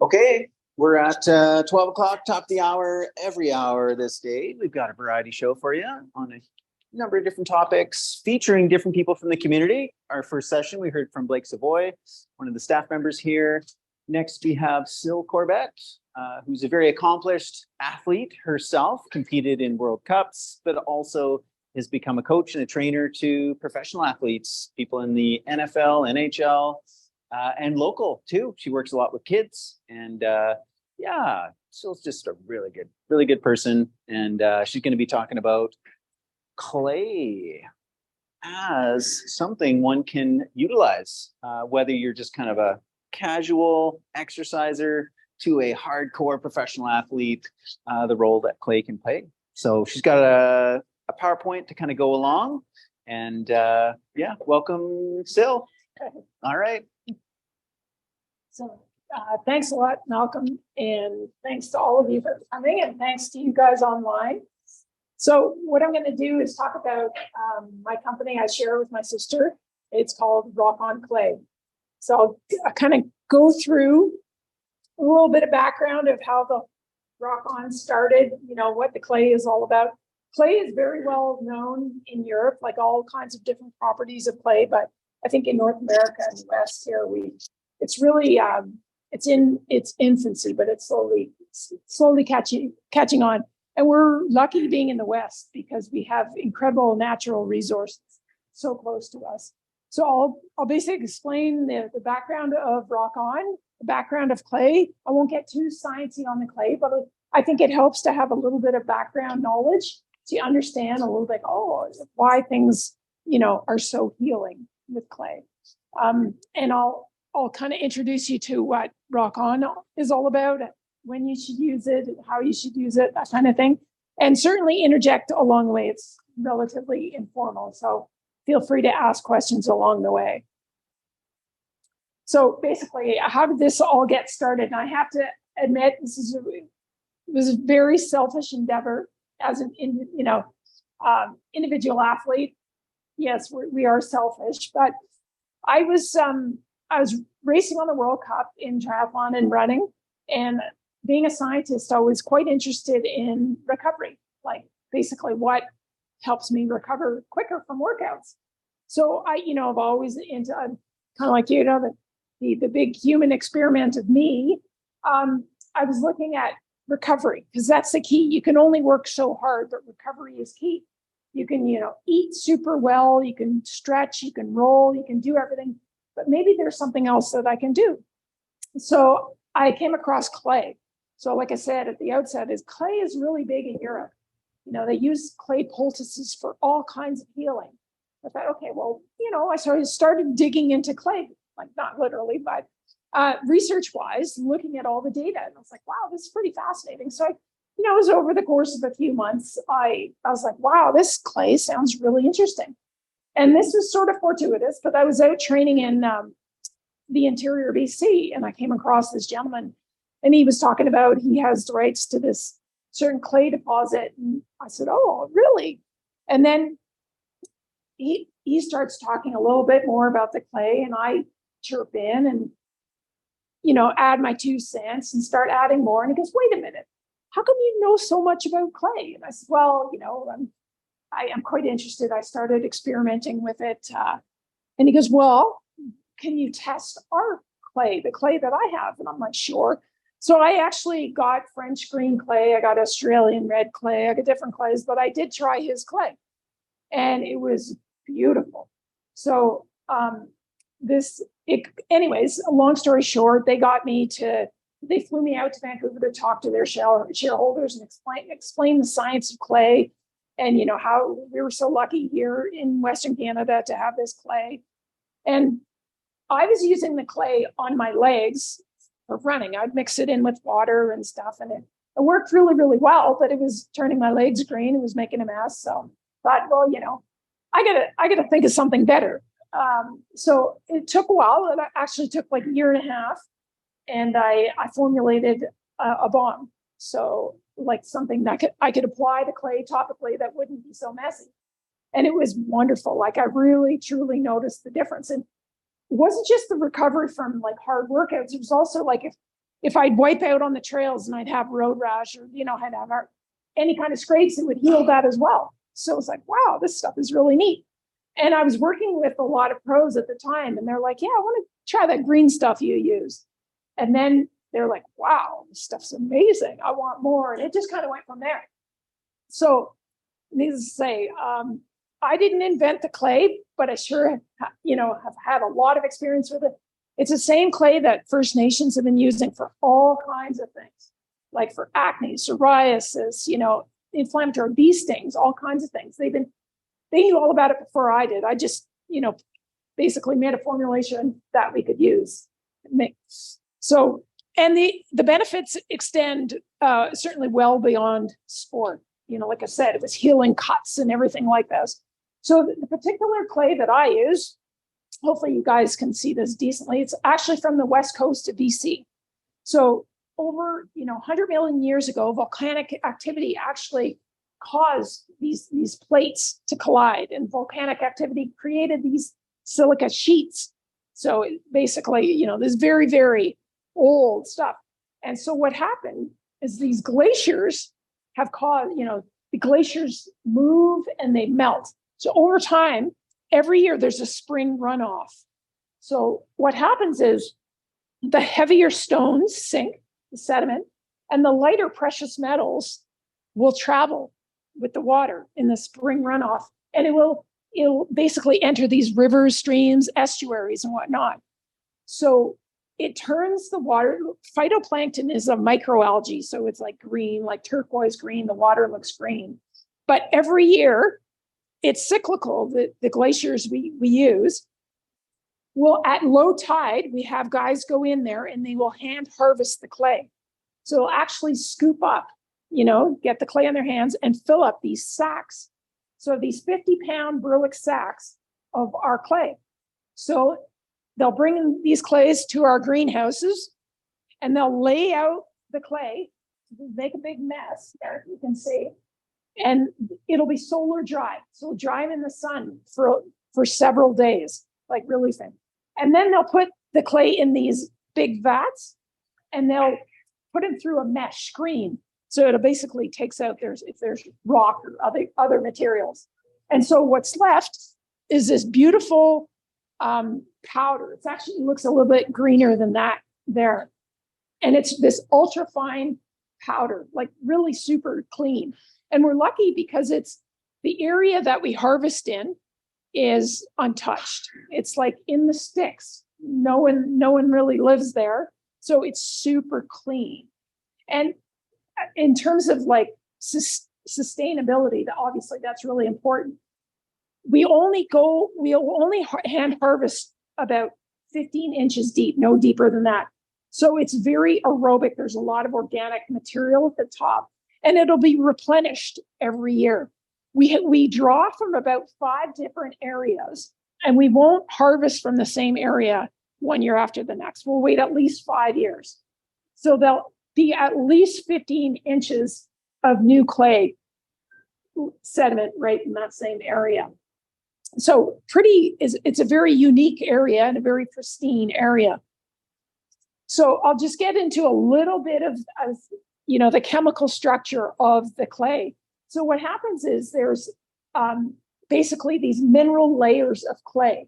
Okay, we're at 12 o'clock, top of the hour, every hour this day. We've got a variety show for you on a number of different topics featuring different people from the community. Our first session, we heard from Blake Savoy, one of the staff members here. Next, we have Sil Corbett, who's a very accomplished athlete herself, competed in World Cups, but also has become a coach and a trainer to professional athletes, people in the NFL, NHL, and local too. She works a lot with kids, and yeah, Sil's just a really good person. And she's going to be talking about clay as something one can utilize, whether you're just kind of a casual exerciser to a hardcore professional athlete, the role that clay can play. So she's got a PowerPoint to kind of go along. And yeah, welcome, Sil. All right. So thanks a lot, Malcolm, and thanks to all of you for coming, and thanks to you guys online. So what I'm going to do is talk about my company I share with my sister. It's called RockOn Clay. So I'll kind of go through a little bit of background of how the RockOn started, you know, what the clay is all about. Clay is very well known in Europe, like all kinds of different properties of clay, but I think in North America and the West here, it's really, it's in its infancy, but it's slowly catching on. And we're lucky being in the West because we have incredible natural resources so close to us. So I'll basically explain the background of RockOn, the background of clay. I won't get too sciencey on the clay, but I think it helps to have a little bit of background knowledge to understand a little bit, why things, you know, are so healing with clay. And I'll kind of introduce you to what RockOn is all about, when you should use it, how you should use it, that kind of thing. And certainly interject along the way. It's relatively informal, so feel free to ask questions along the way. So basically, how did this all get started? And I have to admit, this was a very selfish endeavor as an individual athlete. Yes, we are selfish, but I was racing on the World Cup in triathlon and running, and being a scientist, I was quite interested in recovery, like basically what helps me recover quicker from workouts. So I've always into kind of like, the big human experiment of me. I was looking at recovery because that's the key. You can only work so hard, but recovery is key. You can, eat super well, you can stretch, you can roll, you can do everything, but maybe there's something else that I can do. So I came across clay. So like I said at the outset, clay is really big in Europe. They use clay poultices for all kinds of healing. I thought, okay, well, I started digging into clay, like not literally, but research-wise, looking at all the data. And I was like, wow, this is pretty fascinating. So it was over the course of a few months, I was like, wow, this clay sounds really interesting. And this was sort of fortuitous, but I was out training in the interior BC, and I came across this gentleman, and he was talking about he has the rights to this certain clay deposit. And I said, oh, really? And then he starts talking a little bit more about the clay, and I chirp in and, add my 2 cents and start adding more. And he goes, wait a minute, how come you know so much about clay? And I said, well, I'm quite interested. I started experimenting with it. And he goes, well, can you test our clay, the clay that I have? And I'm like, sure. So I actually got French green clay. I got Australian red clay. I got different clays, but I did try his clay, and it was beautiful. So anyways, a long story short, they flew me out to Vancouver to talk to their shareholders and explain the science of clay, and how we were so lucky here in Western Canada to have this clay. And I was using the clay on my legs for running. I'd mix it in with water and stuff, and it worked really, really well, but it was turning my legs green. It was making a mess. So I thought, well, I gotta think of something better. So it took a while. It actually took like a year and a half, and I formulated a balm. So like something that I could apply to clay topically that wouldn't be so messy. And it was wonderful. Like I really, truly noticed the difference. And it wasn't just the recovery from like hard workouts. It was also like if I'd wipe out on the trails and I'd have road rash or, I'd have any kind of scrapes, it would heal that as well. So it's like, wow, this stuff is really neat. And I was working with a lot of pros at the time, and they're like, yeah, I want to try that green stuff you use. And then they're like, wow, this stuff's amazing. I want more. And it just kind of went from there. So needless to say, I didn't invent the clay, but I sure have had a lot of experience with it. It's the same clay that First Nations have been using for all kinds of things, like for acne, psoriasis, inflammatory bee stings, all kinds of things. They knew all about it before I did. I just, basically made a formulation that we could use. So, and the benefits extend certainly well beyond sport. Like I said, it was healing cuts and everything like this. So the particular clay that I use, hopefully you guys can see this decently. It's actually from the west coast of BC. So over 100 million years ago, volcanic activity actually caused these plates to collide, and volcanic activity created these silica sheets. So basically, this very, very old stuff. And so what happened is these glaciers have caused, the glaciers move and they melt. So over time, every year there's a spring runoff. So what happens is the heavier stones sink, the sediment, and the lighter precious metals will travel with the water in the spring runoff, and it'll basically enter these rivers, streams, estuaries, and whatnot. So it turns the water. Phytoplankton is a microalgae, so it's like green, like turquoise green. The water looks green, but every year it's cyclical. The glaciers we use. Well, at low tide, we have guys go in there and they will hand harvest the clay. So they'll actually scoop up, get the clay in their hands and fill up these sacks. So these 50-pound Berwick sacks of our clay. So they'll bring in these clays to our greenhouses and they'll lay out the clay, make a big mess there, you can see, and it'll be solar dry. So dry them in the sun for several days, like really thin. And then they'll put the clay in these big vats and they'll put it through a mesh screen. So it basically takes out if there's rock or other materials. And so what's left is this beautiful powder. It actually looks a little bit greener than that there. And it's this ultra fine powder, like really super clean. And we're lucky because it's the area that we harvest in is untouched. It's like in the sticks. No one really lives there. So it's super clean. And in terms of like sustainability, obviously that's really important. We'll only hand harvest about 15 inches deep, no deeper than that. So it's very aerobic. There's a lot of organic material at the top, and it'll be replenished every year. We draw from about 5 different areas, and we won't harvest from the same area one year after the next. We'll wait at least 5 years. So there'll be at least 15 inches of new clay sediment right in that same area. So it's a very unique area and a very pristine area. So I'll just get into a little bit of the chemical structure of the clay. So what happens is there's basically these mineral layers of clay,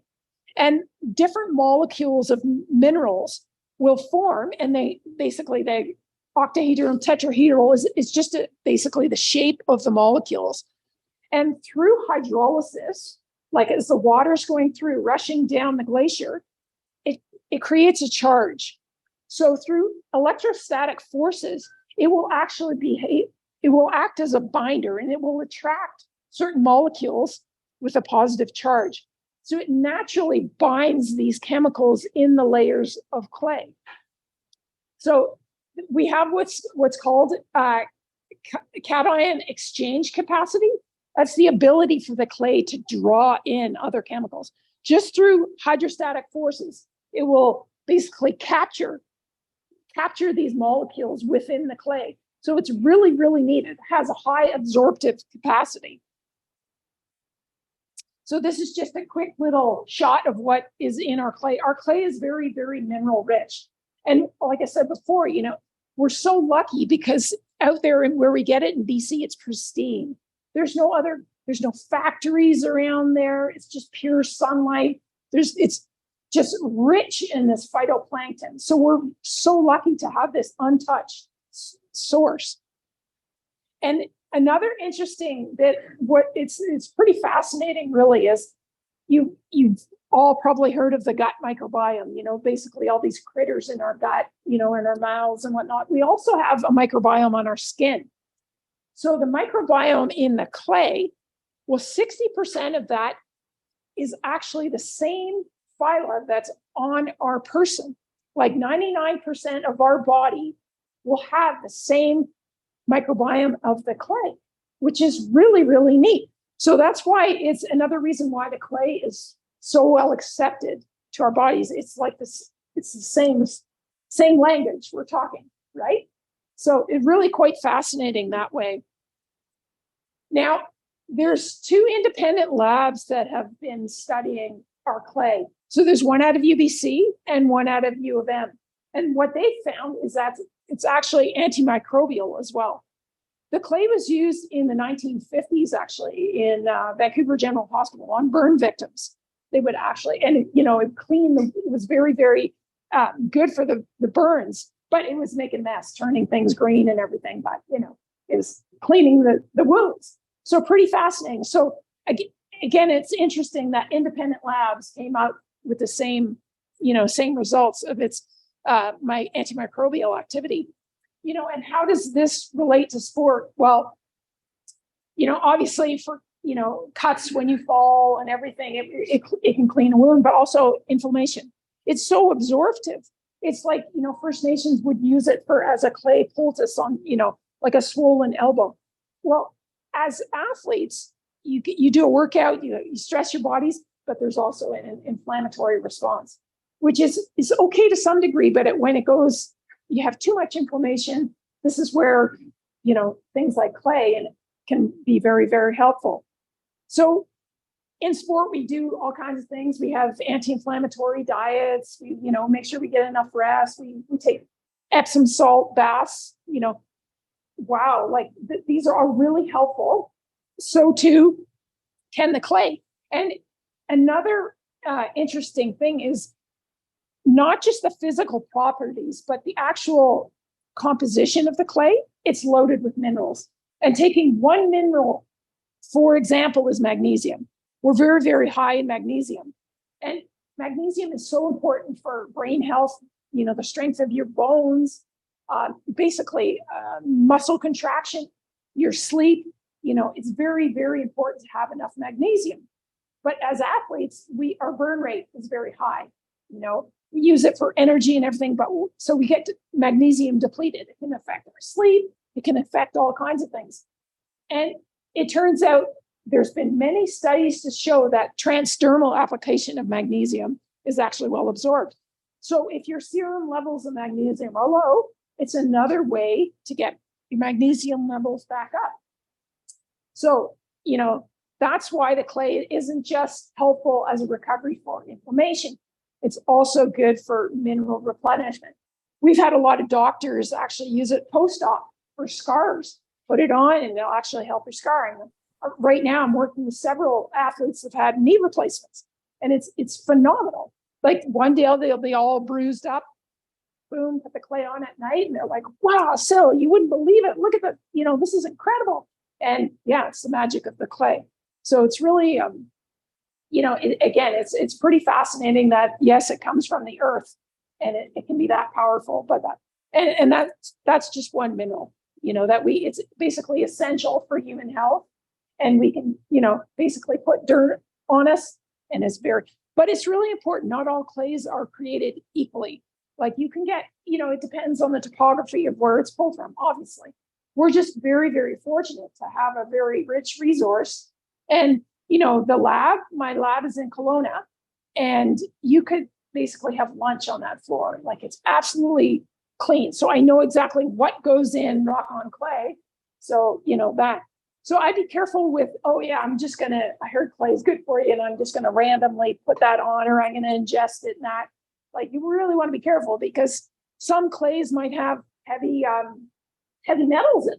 and different molecules of minerals will form, and they octahedral and tetrahedral is just basically the shape of the molecules. And through hydrolysis, like as the water's going through, rushing down the glacier, it creates a charge. So through electrostatic forces, it will actually it will act as a binder, and it will attract certain molecules with a positive charge. So it naturally binds these chemicals in the layers of clay. So we have what's called cation exchange capacity. That's the ability for the clay to draw in other chemicals. Just through hydrostatic forces, it will basically capture these molecules within the clay. So it's really, really neat. It has a high absorptive capacity. So this is just a quick little shot of what is in our clay. Our clay is very, very mineral rich. And like I said before, we're so lucky because out there and where we get it in BC, it's pristine. There's no factories around there. It's just pure sunlight. It's just rich in this phytoplankton. So we're so lucky to have this untouched source. And another interesting bit, it's pretty fascinating really, is you've all probably heard of the gut microbiome, basically all these critters in our gut, in our mouths and whatnot. We also have a microbiome on our skin. So the microbiome in the clay, well, 60% of that is actually the same phyla that's on our person. Like 99% of our body will have the same microbiome of the clay, which is really, really neat. So that's why it's another reason why the clay is so well accepted to our bodies. It's like this, it's the same language we're talking, right? So it's really quite fascinating that way. Now, there's two independent labs that have been studying our clay. So there's one out of UBC and one out of U of M. And what they found is that it's actually antimicrobial as well. The clay was used in the 1950s, actually, in Vancouver General Hospital on burn victims. They would actually, and it was very, very good for the burns, but it was making mess, turning things green and everything. But, it was cleaning the wounds. So pretty fascinating. So again, it's interesting that independent labs came out with the same results of its my antimicrobial activity. And how does this relate to sport? Well, obviously for, cuts when you fall and everything, it can clean a wound, but also inflammation. It's so absorptive. It's like, First Nations would use it as a clay poultice on, like a swollen elbow. Well, as athletes, you do a workout, you stress your bodies, but there's also an inflammatory response, which is okay to some degree, but when it goes, you have too much inflammation. This is where, things like clay and can be very, very helpful. So in sport, we do all kinds of things. We have anti-inflammatory diets. We, make sure we get enough rest. We take Epsom salt baths, wow, like these are all really helpful. So too can the clay. And another interesting thing is not just the physical properties, but the actual composition of the clay. It's loaded with minerals. And taking one mineral, for example, is magnesium. We're very, very high in magnesium. And magnesium is so important for brain health, the strength of your bones, basically muscle contraction, your sleep. It's very, very important to have enough magnesium. But as athletes, our burn rate is very high. We use it for energy and everything, but so we get magnesium depleted. It can affect our sleep. It can affect all kinds of things. And it turns out there's been many studies to show that transdermal application of magnesium is actually well absorbed. So if your serum levels of magnesium are low, it's another way to get your magnesium levels back up. So, that's why the clay isn't just helpful as a recovery for inflammation. It's also good for mineral replenishment. We've had a lot of doctors actually use it post-op for scars. Put it on and they'll actually help your scarring. Right now, I'm working with several athletes that have had knee replacements, and it's phenomenal. Like one day they'll be all bruised up, boom, put the clay on at night, and they're like, wow, so you wouldn't believe it. Look at this is incredible. And yeah, it's the magic of the clay. So it's really, it's pretty fascinating that, yes, it comes from the earth and it can be that powerful, but that's just one mineral, it's basically essential for human health. And we can, basically put dirt on us, and but it's really important. Not all clays are created equally. Like you can get, it depends on the topography of where it's pulled from, obviously. We're just very, very fortunate to have a very rich resource. And, my lab is in Kelowna, and you could basically have lunch on that floor. Like it's absolutely clean. So I know exactly what goes in RockOn clay. So, that. So I'd be careful with, I heard clay is good for you, and I'm just going to randomly put that on, or I'm going to ingest it and that. Like you really want to be careful, because some clays might have heavy metals in,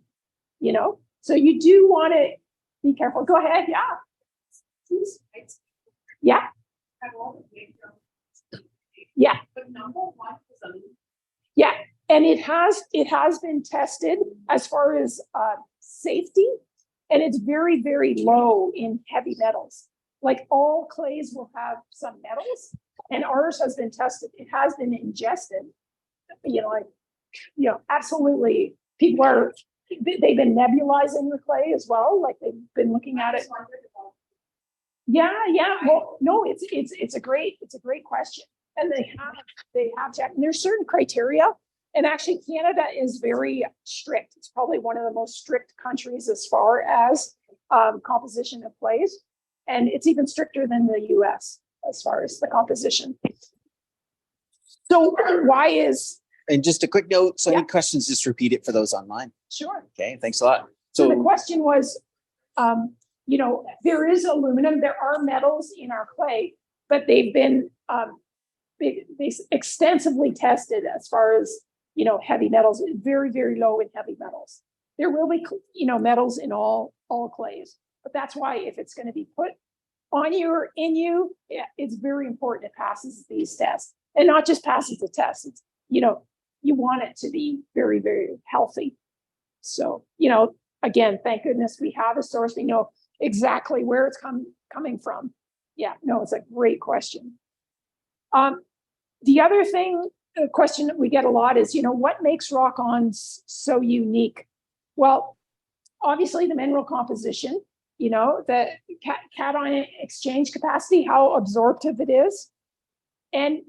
you know, so you do want to be careful. Go ahead. Yeah. Yeah. Yeah. Yeah. And it has been tested as far as safety, and it's very, very low in heavy metals. Like all clays will have some metals, and ours has been tested. It has been ingested. You know, like, you know, absolutely. They've been nebulizing the clay as well. Like they've been looking at it. Yeah. Well, no, it's a great question. And they have checked. And there's certain criteria. And actually Canada is very strict. It's probably one of the most strict countries as far as composition of clays. And it's even stricter than the US as far as the composition. So why is... And just a quick note, so any questions, just repeat it for those online. Sure. Okay, thanks a lot. So the question was, you know, there is aluminum, there are metals in our clay, but they've been they extensively tested as far as, you know, heavy metals, very, very low in heavy metals. There will be, you know, metals in all clays, but that's why if it's going to be put on you or in you, it's very important it passes these tests, and not just passes the test. It's, you know, you want it to be very, very healthy. So, you know, again, thank goodness we have a source. We know exactly where it's coming from. Yeah, no, it's a great question. The other thing, the question that we get a lot is, you know, what makes RockOn so unique? Well, obviously the mineral composition, you know, the cation exchange capacity, how absorptive it is. And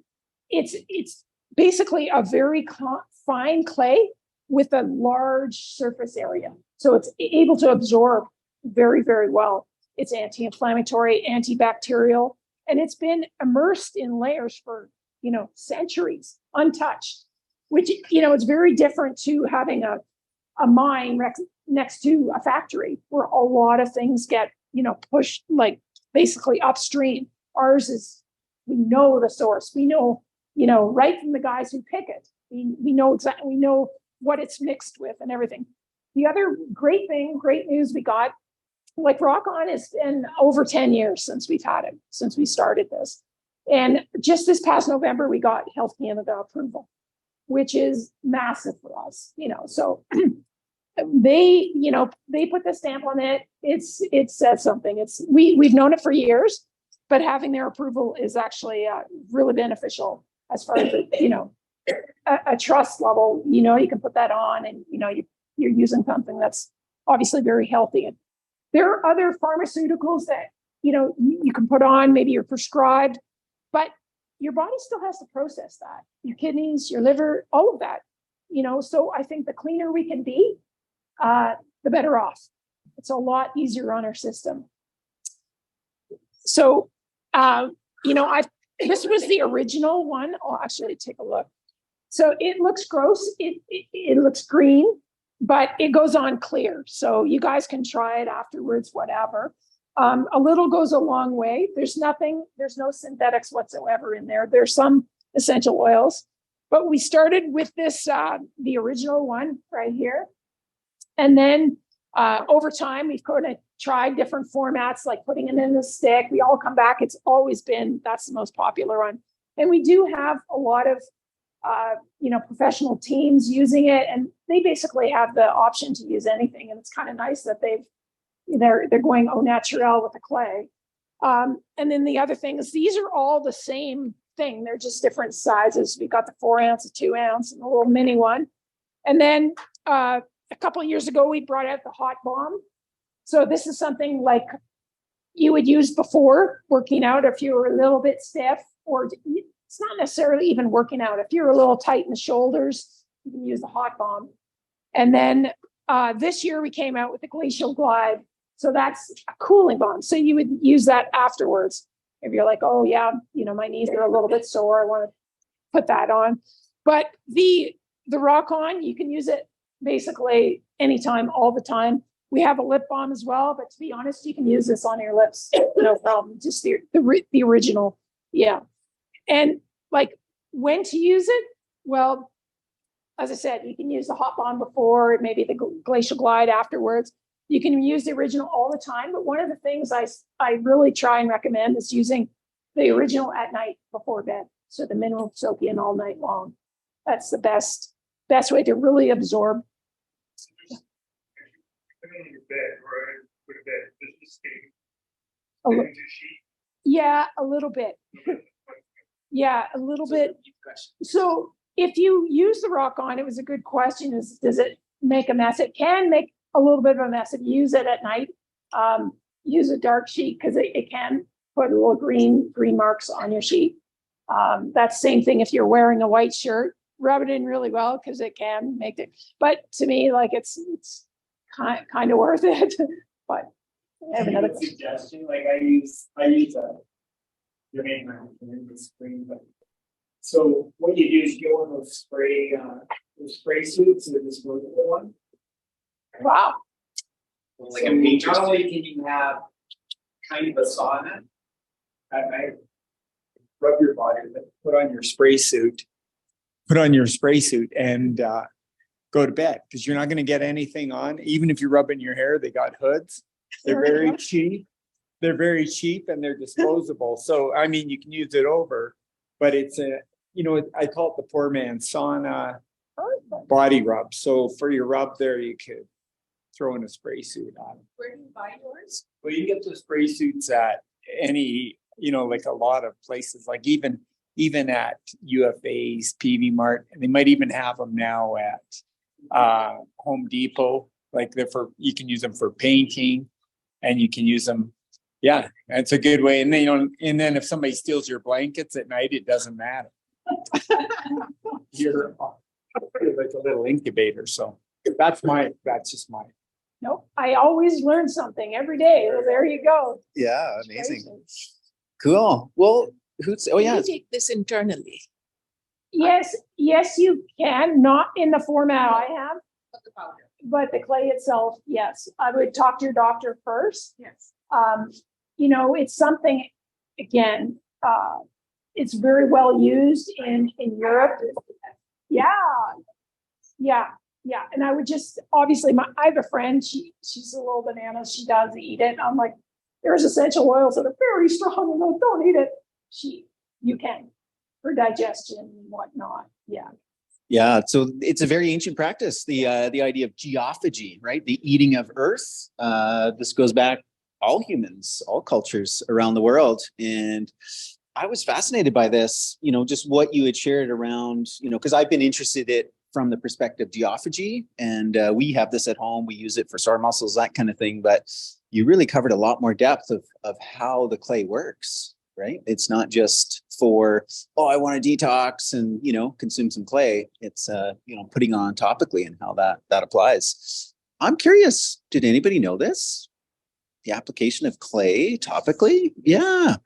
it's basically a very fine clay with a large surface area. So it's able to absorb very, very well. It's anti-inflammatory, antibacterial, and it's been immersed in layers for, you know, centuries, untouched, which, you know, it's very different to having a mine next to a factory where a lot of things get, you know, pushed like basically upstream. Ours is, we know the source. We know, you know, right from the guys who pick it. We know exactly, we know what it's mixed with and everything. The other great news we got, like RockOn has been over 10 years since we've had it, since we started this. And just this past November, we got Health Canada approval, which is massive for us, you know. So they, you know, they put the stamp on it. It says something. We've known it for years, but having their approval is actually really beneficial as far as, you know, a trust level. You know, you can put that on, and, you know, you're using something that's obviously very healthy. And there are other pharmaceuticals that, you know, you can put on, maybe you're prescribed, but your body still has to process that. Your kidneys, your liver, all of that, you know. So I think the cleaner we can be, the better off. It's a lot easier on our system. So, you know, this was the original one. I'll actually take a look. So it looks gross. It looks green, but it goes on clear. So you guys can try it afterwards, whatever. A little goes a long way. There's no synthetics whatsoever in there. There's some essential oils, but we started with this, the original one right here. And then over time, we've kind of tried different formats, like putting it in a stick. We all come back. It's always been, that's the most popular one. And we do have a lot of, you know, professional teams using it, and they basically have the option to use anything. And it's kind of nice that they're going au naturel with the clay. And then the other thing is, these are all the same thing. They're just different sizes. We got the 4 ounce, a 2 ounce, and a little mini one. And then a couple of years ago, we brought out the hot bomb. So this is something like you would use before working out if you were a little bit stiff, or it's not necessarily even working out. If you're a little tight in the shoulders, you can use the hot bomb. And then this year we came out with the Glacial Glide. So that's a cooling bomb. So you would use that afterwards. If you're like, oh yeah, you know, my knees are a little bit sore, I want to put that on. But the RockOn, you can use it basically anytime, all the time. We have a lip balm as well, but to be honest, you can use this on your lips, no problem. Just the original, yeah. And like when to use it? Well, as I said, you can use the hot bond before, maybe the glacial glide afterwards. You can use the original all the time, but one of the things I really try and recommend is using the original at night before bed. So the mineral soak in all night long. That's the best way to really absorb. Yeah, a little bit. Yeah, a little bit. So if you use the RockOn, it was a good question, does it make a mess? It can make a little bit of a mess if you use it at night. Use a dark sheet because it can put little green marks on your sheet. That's the same thing if you're wearing a white shirt. Rub it in really well because it can make it. But to me, like it's kind of worth it. But I have another suggestion. Like I use your name in the screen, but so what you do is you get one of those spray suits, or this little one. Wow. Like so not only can you have kind of a sauna at night, rub your body, but put on your spray suit. Put on your spray suit and go to bed because you're not going to get anything on. Even if you're rubbing your hair, they got hoods. They're very cheap. They're very cheap and they're disposable. So I mean, you can use it over, but it's I call it the poor man's sauna body rub. So for your rub there, you could throw in a spray suit on. Where do you buy yours? Well, you can get the spray suits at any, like a lot of places, like even at UFA's, PV Mart, and they might even have them now at Home Depot. Like you can use them for painting, and you can use them. Yeah, it's a good way. And then and then if somebody steals your blankets at night, it doesn't matter. You're like a little incubator. So that's just my. Nope. I always learn something every day. Well, there you go. Yeah, amazing. Cool. Well, Can you take this internally? Yes, you can. Not in the format I have, But the powder. but the clay itself, yes. I would talk to your doctor first. Yes. It's something, again, it's very well used in Europe. Yeah. And I would just, obviously, I have a friend, she's a little banana, she does eat it. I'm like, there's essential oils that are very strong and like, don't eat it. You can, for digestion and whatnot. Yeah. Yeah, so it's a very ancient practice, the idea of geophagy, right? The eating of earth. This goes back all humans, all cultures around the world. And I was fascinated by this, just what you had shared around, because I've been interested in it from the perspective of geophagy. And we have this at home. We use it for sore muscles, that kind of thing. But you really covered a lot more depth of how the clay works, right? It's not just for, I want to detox and, consume some clay. It's, putting on topically and how that applies. I'm curious, did anybody know this? The application of clay topically? Yeah.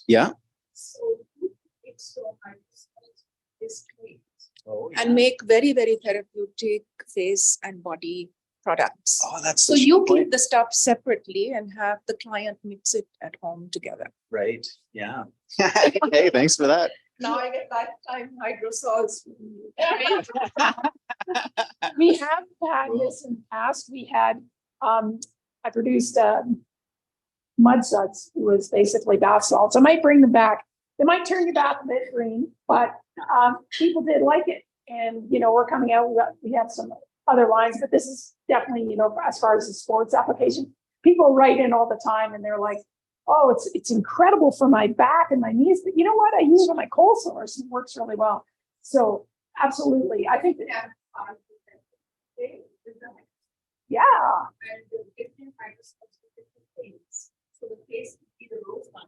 Yeah. And make very, very therapeutic face and body products. Oh, that's so you keep the stuff separately and have the client mix it at home together. Right. Yeah. Hey, thanks for that. Now I get lifetime hydrosols. We have had this in the past. We had, I produced mud suds. It was basically bath salts. I might bring them back. They might turn your bath a bit green, but people did like it. And, we're coming out, we have some other lines, but this is definitely, as far as the sports application, people write in all the time and they're like, oh, it's incredible for my back and my knees. But you know what? I use it on my cold sores. It works really well. So absolutely. I think that, yeah. So the face would be the rose one.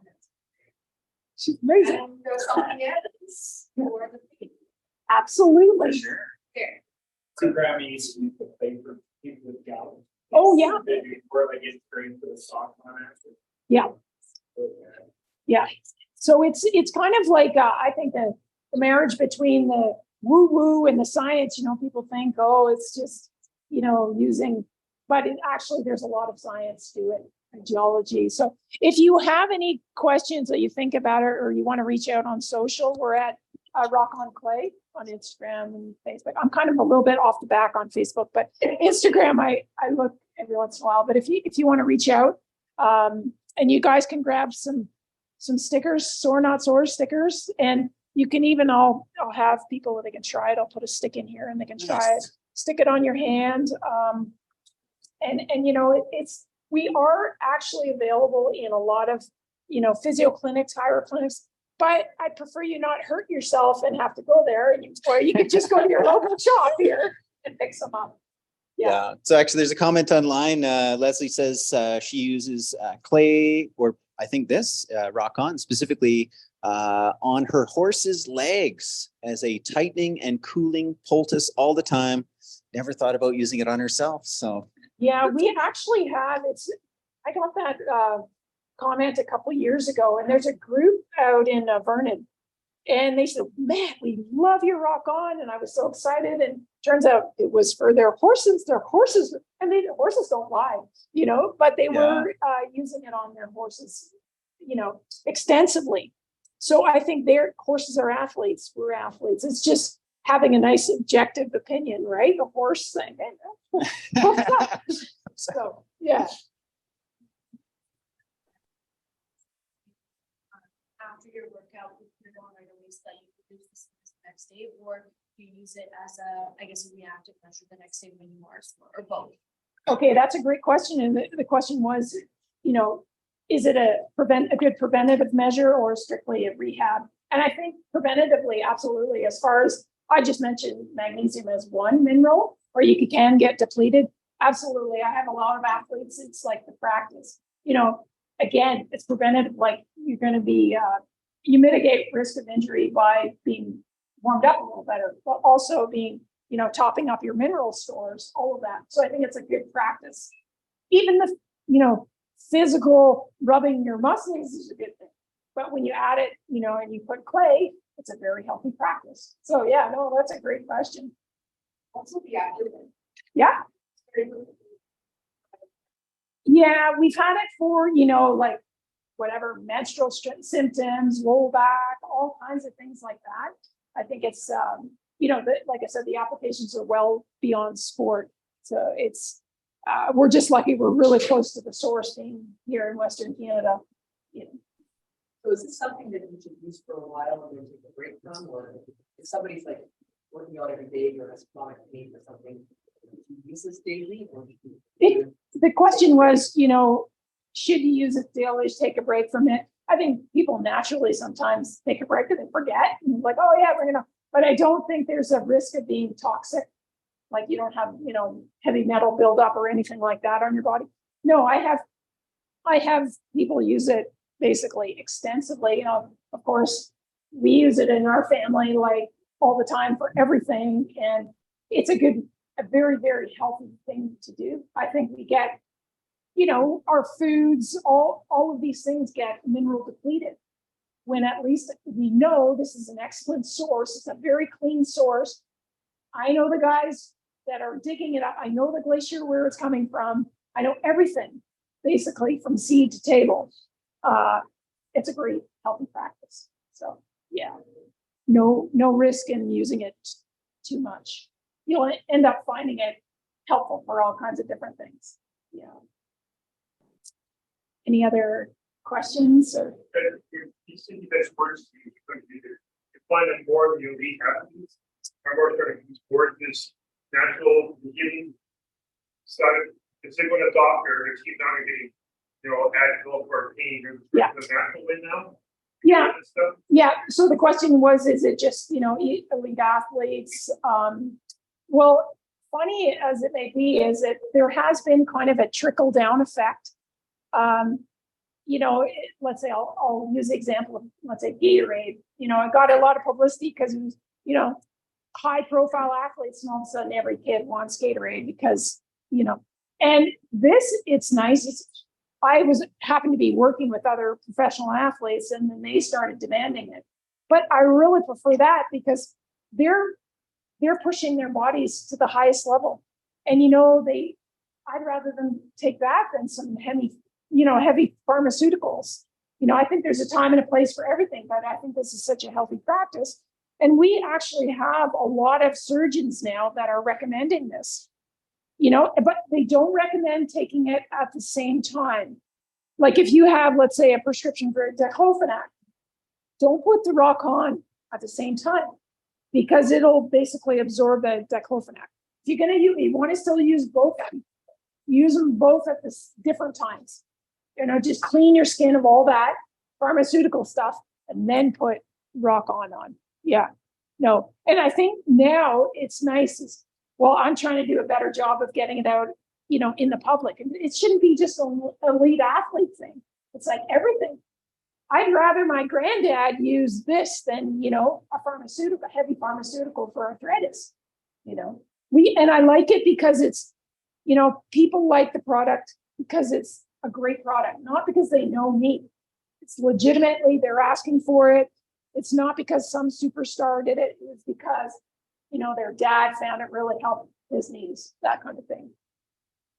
She's amazing. And there's something else for the face. Absolutely. Sure. There. So Grammy used to use the paper with gallons. Oh, yeah. Before they get straight to the sock on after. Yeah. Yeah. So it's kind of like, I think the marriage between the woo woo and the science, people think, it's just, using, but actually there's a lot of science to it, and geology. So if you have any questions that you think about it, or you want to reach out on social, we're at RockOn Clay. on Instagram and Facebook. I'm kind of a little bit off the back on Facebook, but Instagram, I look every once in a while. But if you want to reach out, and you guys can grab some stickers, sore not sore stickers, and you can even I'll have people that they can try it. I'll put a stick in here and they can try it, stick it on your hand. And you know, we are actually available in a lot of, you know, physio clinics, chiro clinics, but I'd prefer you not hurt yourself and have to go there, or you could just go to your local shop here and pick some up. Yeah. So actually there's a comment online. Leslie says she uses clay, or I think this RockOn specifically on her horse's legs as a tightening and cooling poultice all the time. Never thought about using it on herself. So yeah, we actually have. I got that comment a couple years ago, and there's a group out in Vernon, and they said, "Man, we love your RockOn," and I was so excited. And turns out it was for their horses. Their horses, and the horses don't lie, you know, but they were using it on their horses, you know, extensively. So I think their horses are athletes. We're athletes. It's just having a nice objective opinion, right? The horse thing. So yeah. After your workout, if you're going right away, so that you can use this the next day, or you use it as a reactive measure the next day when you are sore, or both? Okay, that's a great question. And the question was, you know, is it a good preventative measure or strictly a rehab? And I think preventatively, absolutely. As far as I just mentioned magnesium as one mineral, or you can get depleted. Absolutely. I have a lot of athletes. It's like the practice, you know, again, it's preventative. Like you're going to be, you mitigate risk of injury by being warmed up a little better, but also being, you know, topping up your mineral stores, all of that. So I think it's a good practice. Even the, you know, physical rubbing your muscles is a good thing. But when you add it, you know, and you put clay, it's a very healthy practice. So yeah, no, that's a great question. Also the abdomen. Yeah. Yeah, we've had it for, you know, like whatever menstrual symptoms, low back, all kinds of things like that. I think it's, you know, like I said, the applications are well beyond sport. So it's, we're just lucky we're really close to the source being here in Western Canada. You know. So is this something that you should use for a while and then take a break from, or if somebody's like working out every day or has chronic pain or something, do you use this daily? Or the question was, you know, should you use it daily, take a break from it? I think people naturally sometimes take a break and they forget, and like, oh yeah, we're gonna. But I don't think there's a risk of being toxic. Like you don't have, you know, heavy metal buildup or anything like that on your body. No, I have people use it basically extensively. You know, of course, we use it in our family like all the time for everything, and it's a very, very healthy thing to do. I think we get, you know, our foods, all of these things get mineral depleted when at least we know this is an excellent source. It's a very clean source. I know the guys that are digging it up. I know the glacier, where it's coming from. I know everything, basically from seed to table. It's a great healthy practice. So yeah, no risk in using it too much. You'll end up finding it helpful for all kinds of different things. Yeah. Any other questions? Or you said you guys words you find that more of the elite athletes are more starting to use towards this natural beginning side. Is it going to doctor to keep not getting, you know, add or pain or the natural way now? Yeah. Yeah. So the question was, is it just, you know, elite athletes? Well, funny as it may be, is that there has been kind of a trickle down effect. You know, let's say I'll use the example of, let's say, Gatorade. You know, it got a lot of publicity because it was, you know, high profile athletes, and all of a sudden every kid wants Gatorade because, you know, and it's nice. I happened to be working with other professional athletes, and then they started demanding it. But I really prefer that because they're pushing their bodies to the highest level. And, you know, I'd rather them take that than some heavy pharmaceuticals. You know, I think there's a time and a place for everything, but I think this is such a healthy practice. And we actually have a lot of surgeons now that are recommending this, but they don't recommend taking it at the same time. Like if you have, let's say, a prescription for diclofenac, don't put the RockOn at the same time because it'll basically absorb the diclofenac. If you're going to use, you want to still use both of them, use them both at different times. Just clean your skin of all that pharmaceutical stuff and then put RockOn on. Yeah, no. And I think now it's nice. Well, I'm trying to do a better job of getting it out, in the public. And it shouldn't be just an elite athlete thing. It's like everything. I'd rather my granddad use this than, a heavy pharmaceutical for arthritis. And I like it because it's, people like the product because it's a great product, not because they know me. It's legitimately, they're asking for it. It's not because some superstar did it. It's because, their dad found it really helped his knees, that kind of thing.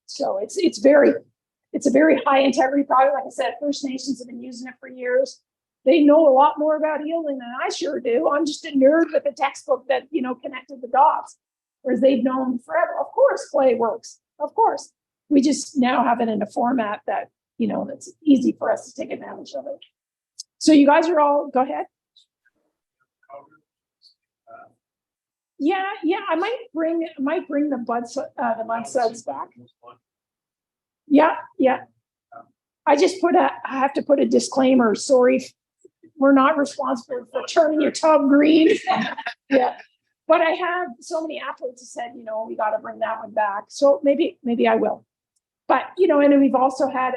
So it's a very high integrity product. Like I said, First Nations have been using it for years. They know a lot more about healing than I sure do. I'm just a nerd with a textbook that, connected the dots, whereas they've known forever. Of course, clay works. Of course. We just now have it in a format that, that's easy for us to take advantage of it. So you guys are all, go ahead. Yeah, I might bring the mud suds back. Yeah. I have to put a disclaimer. Sorry, we're not responsible for turning your tub green. Yeah, but I have so many athletes who said, we got to bring that one back. So maybe I will. But and we've also had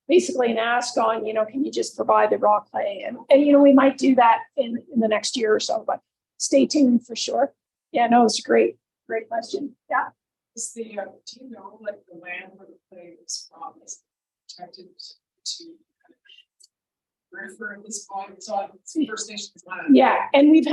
basically an ask on, can you just provide the raw clay, and we might do that in the next year or so. But stay tuned for sure. Yeah, no, it's a great question. Yeah. Is the, do you know, like the land where the clay is from is protected to refer this point? It's on First Nations land. Yeah, and we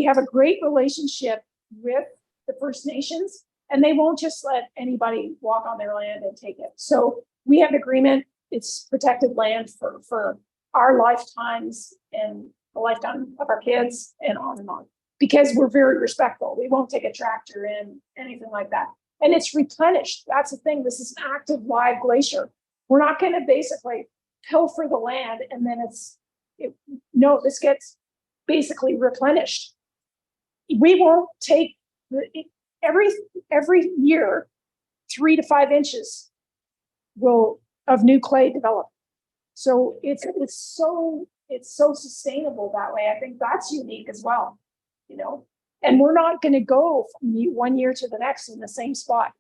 have a great relationship with the First Nations, and they won't just let anybody walk on their land and take it. So we have an agreement. It's protected land for our lifetimes and the lifetime of our kids and on, because we're very respectful. We won't take a tractor in, anything like that. And it's replenished. That's the thing. This is an active live glacier. We're not going to basically pilfer the land and then this gets basically replenished. We won't take every year 3 to 5 inches of new clay develop. So it's so sustainable that way. I think that's unique as well, And we're not going to go from 1 year to the next in the same spot.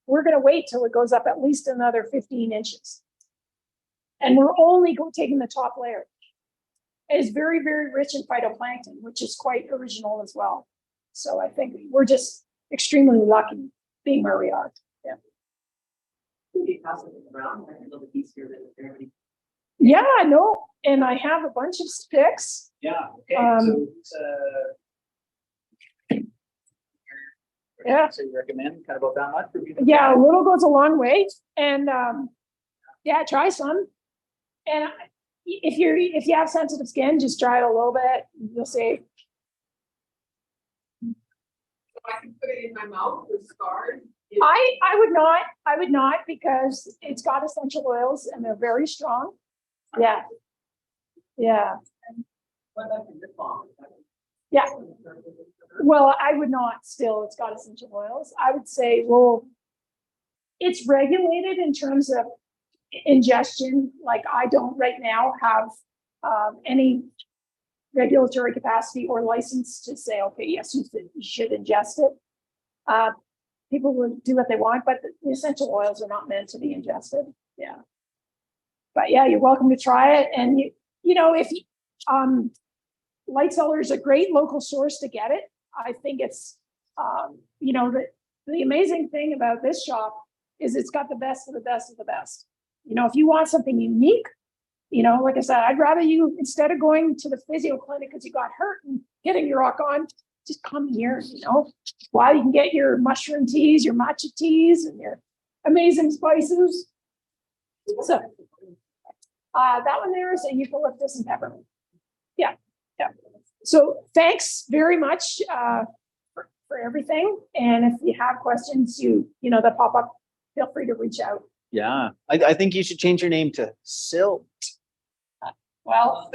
We're going to wait till it goes up at least another 15 inches. And we're only taking the top layer. It is very, very rich in phytoplankton, which is quite original as well. So I think we're just extremely lucky being where we are. Yeah. Yeah, no. And I have a bunch of sticks. Yeah. Okay. Yeah. So you recommend kind of about that much for people? Yeah, a little goes a long way. And try some. And if you have sensitive skin, just try it a little bit. You'll see. So I can put it in my mouth with scarred. I would not because it's got essential oils and they're very strong. Yeah. Yeah. What about the lip balm? Yeah. Well, I would not still, it's got essential oils. I would say, well, it's regulated in terms of ingestion. Like I don't right now have any regulatory capacity or license to say, okay, yes, you should ingest it. People will do what they want, but the essential oils are not meant to be ingested. Yeah. But yeah, you're welcome to try it. And if Light Cellar is a great local source to get it. I think it's, the amazing thing about this shop is it's got the best of the best of the best. If you want something unique, like I said, I'd rather you, instead of going to the physio clinic because you got hurt and getting your RockOn, just come here, while you can get your mushroom teas, your matcha teas, and your amazing spices. So that one there is a eucalyptus and peppermint. Yeah. So thanks very much for everything. And if you have questions, that pop up, feel free to reach out. Yeah, I think you should change your name to Silt. Well,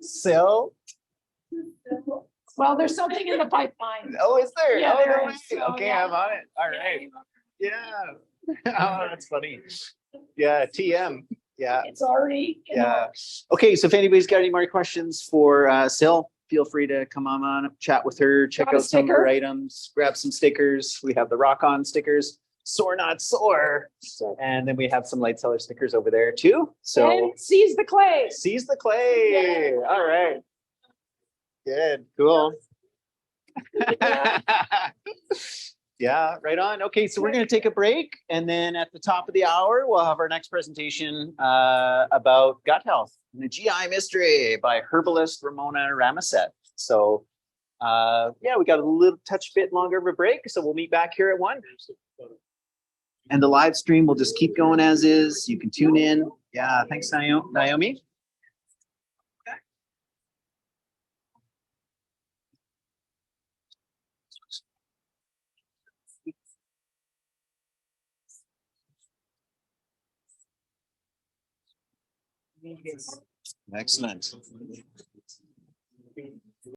Silt. well, there's something in the pipeline. Oh, is there? Yeah, Oh, there no is. way. So, Okay, yeah. I'm on it. All right. Yeah. Oh, that's funny. Yeah, TM. Yeah. It's already. Yeah. Okay, so if anybody's got any more questions for Sil, feel free to come on up, chat with her, check Grab a out some of her sticker. items, grab some stickers. We have the RockOn stickers, Soar Not Soar. And then we have some Light Cellar stickers over there too. So And seize the clay. seize the clay. All right. Good. Cool. Yeah, right on. Okay, so we're going to take a break. And then at the top of the hour, we'll have our next presentation about gut health and the GI mystery by herbalist Ramona Ramosset. So yeah, we got a little touch bit longer of a break. So we'll meet back here at 1. And the live stream will just keep going as is. You can tune in. Yeah, thanks, Naomi. Excellent.